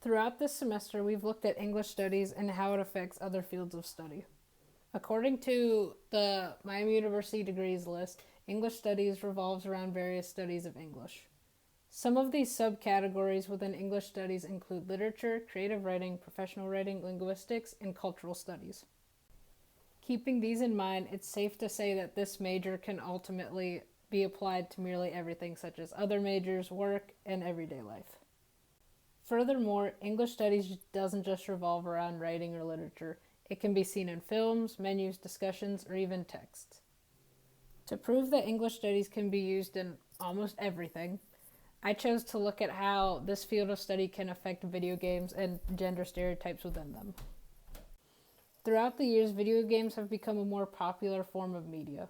Throughout this semester, we've looked at English studies and how it affects other fields of study. According to the Miami University degrees list, English studies revolves around various studies of English. Some of these subcategories within English studies include literature, creative writing, professional writing, linguistics, and cultural studies. Keeping these in mind, it's safe to say that this major can ultimately be applied to nearly everything, such as other majors, work, and everyday life. Furthermore, English studies doesn't just revolve around writing or literature. It can be seen in films, menus, discussions, or even texts. To prove that English studies can be used in almost everything, I chose to look at how this field of study can affect video games and gender stereotypes within them. Throughout the years, video games have become a more popular form of media.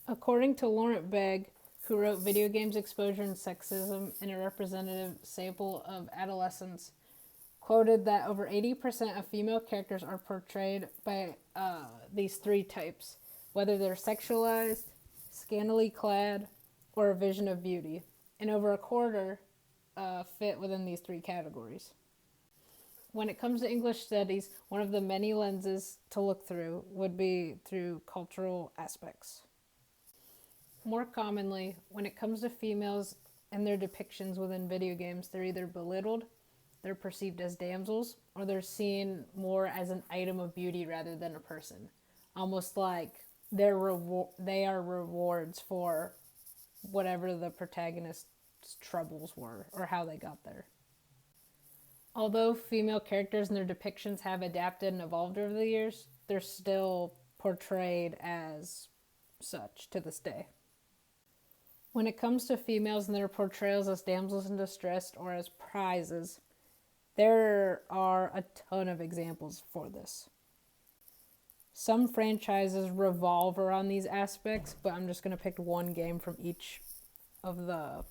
According to Laurent Begg, who wrote Video Games Exposure and Sexism in a representative sample of adolescents, quoted that over 80% of female characters are portrayed by these three types, whether they're sexualized, scantily clad, or a vision of beauty, and over a quarter fit within these three categories. When it comes to English studies, one of the many lenses to look through would be through cultural aspects. More commonly, when it comes to females and their depictions within video games, they're either belittled, they're perceived as damsels, or they're seen more as an item of beauty rather than a person. Almost like they are rewards for whatever the protagonist's troubles were or how they got there. Although female characters and their depictions have adapted and evolved over the years, they're still portrayed as such to this day. When it comes to females and their portrayals as damsels in distress or as prizes, there are a ton of examples for this. Some franchises revolve around these aspects, but I'm just going to pick one game from each of the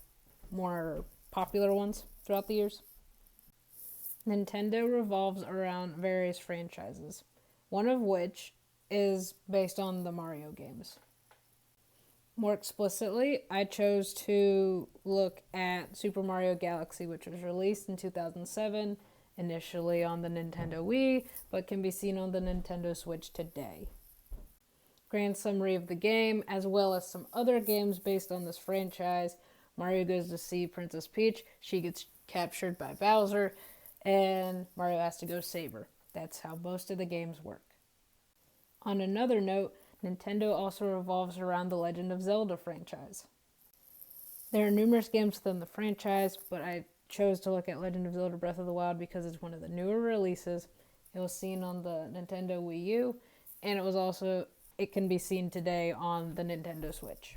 more popular ones throughout the years. Nintendo revolves around various franchises, one of which is based on the Mario games. More explicitly, I chose to look at Super Mario Galaxy, which was released in 2007, initially on the Nintendo Wii, but can be seen on the Nintendo Switch today. Grand summary of the game, as well as some other games based on this franchise. Mario goes to see Princess Peach, she gets captured by Bowser, and Mario has to go save her. That's how most of the games work. On another note, Nintendo also revolves around the Legend of Zelda franchise. There are numerous games within the franchise, but I chose to look at Legend of Zelda Breath of the Wild because it's one of the newer releases. It was seen on the Nintendo Wii U, and it can be seen today on the Nintendo Switch.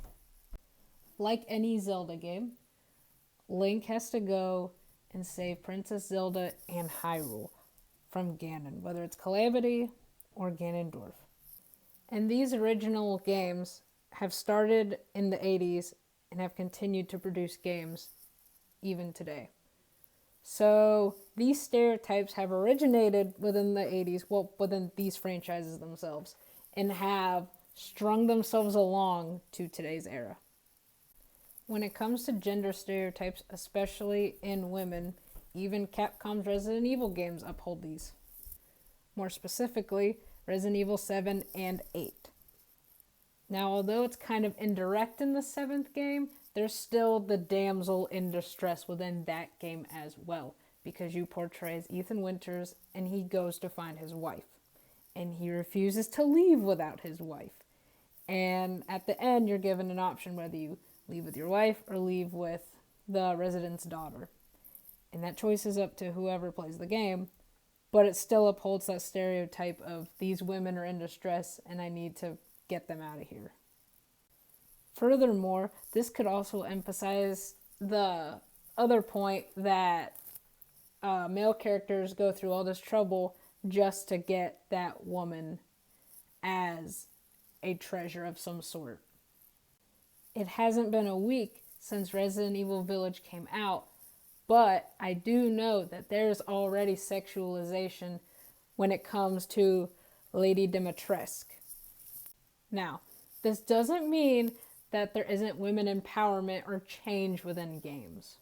Like any Zelda game, Link has to go and save Princess Zelda and Hyrule from Ganon, whether it's Calamity or Ganondorf. And these original games have started in the 80s and have continued to produce games even today. So these stereotypes have originated within the 80s, within these franchises themselves, and have strung themselves along to today's era. When it comes to gender stereotypes, especially in women, even Capcom's Resident Evil games uphold these. More specifically, Resident Evil 7 and 8. Now, although it's kind of indirect in the 7th game, there's still the damsel in distress within that game as well, because you portray as Ethan Winters and he goes to find his wife. And he refuses to leave without his wife. And at the end, you're given an option whether you leave with your wife or leave with the resident's daughter. And that choice is up to whoever plays the game, but it still upholds that stereotype of these women are in distress and I need to get them out of here. Furthermore, this could also emphasize the other point that male characters go through all this trouble just to get that woman as a treasure of some sort. It hasn't been a week since Resident Evil Village came out, but I do know that there's already sexualization when it comes to Lady Dimitrescu. Now, this doesn't mean that there isn't women empowerment or change within games.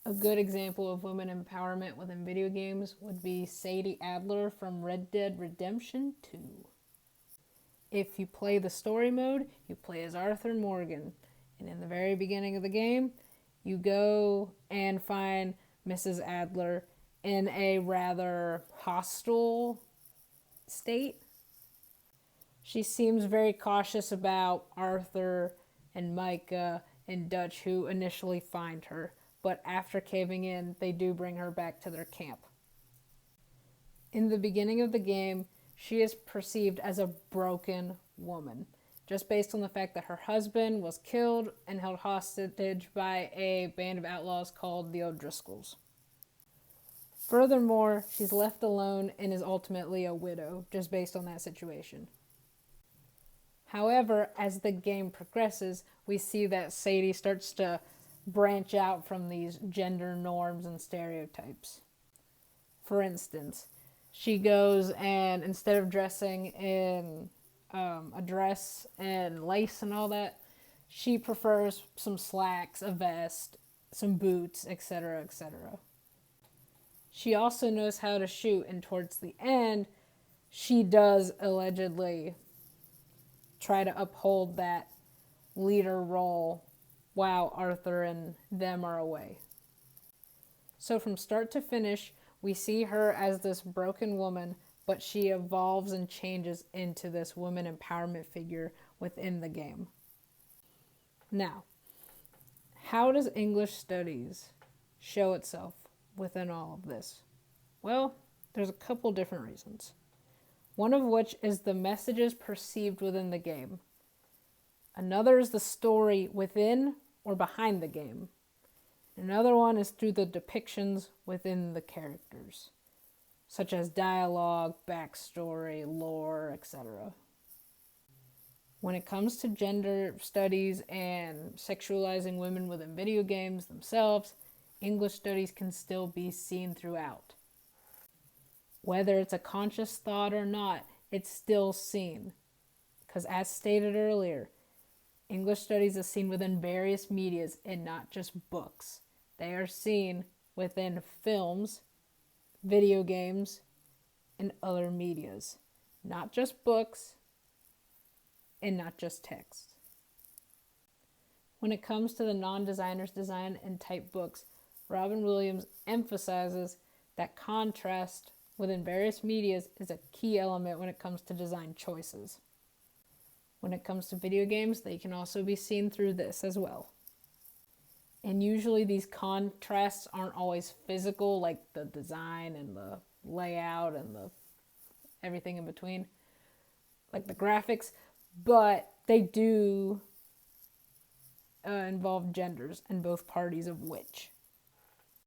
A good example of women empowerment within video games would be Sadie Adler from Red Dead Redemption 2. If you play the story mode, you play as Arthur Morgan. And in the very beginning of the game, you go and find Mrs. Adler in a rather hostile state. She seems very cautious about Arthur and Micah and Dutch, who initially find her. But after caving in, they do bring her back to their camp. In the beginning of the game, she is perceived as a broken woman, just based on the fact that her husband was killed and held hostage by a band of outlaws called the O'Driscolls. Furthermore, she's left alone and is ultimately a widow, just based on that situation. However, as the game progresses, we see that Sadie starts to branch out from these gender norms and stereotypes. For instance, she goes and instead of dressing in a dress and lace and all that, she prefers some slacks, a vest, some boots, etc., etc. She also knows how to shoot, and towards the end, she does allegedly try to uphold that leader role while Arthur and them are away. So from start to finish, we see her as this broken woman, but she evolves and changes into this woman empowerment figure within the game. Now, how does English studies show itself within all of this? Well, there's a couple different reasons. One of which is the messages perceived within the game. Another is the story within or behind the game. Another one is through the depictions within the characters, such as dialogue, backstory, lore, etc. When it comes to gender studies and sexualizing women within video games themselves, English studies can still be seen throughout. Whether it's a conscious thought or not, it's still seen. Because as stated earlier, English studies is seen within various medias and not just books. They are seen within films, video games, and other medias. Not just books and not just text. When it comes to the non-designer's design and type books, Robin Williams emphasizes that contrast within various medias is a key element when it comes to design choices. When it comes to video games, they can also be seen through this as well. And usually these contrasts aren't always physical, like the design and the layout and the everything in between, like the graphics, but they do involve genders and both parties of which.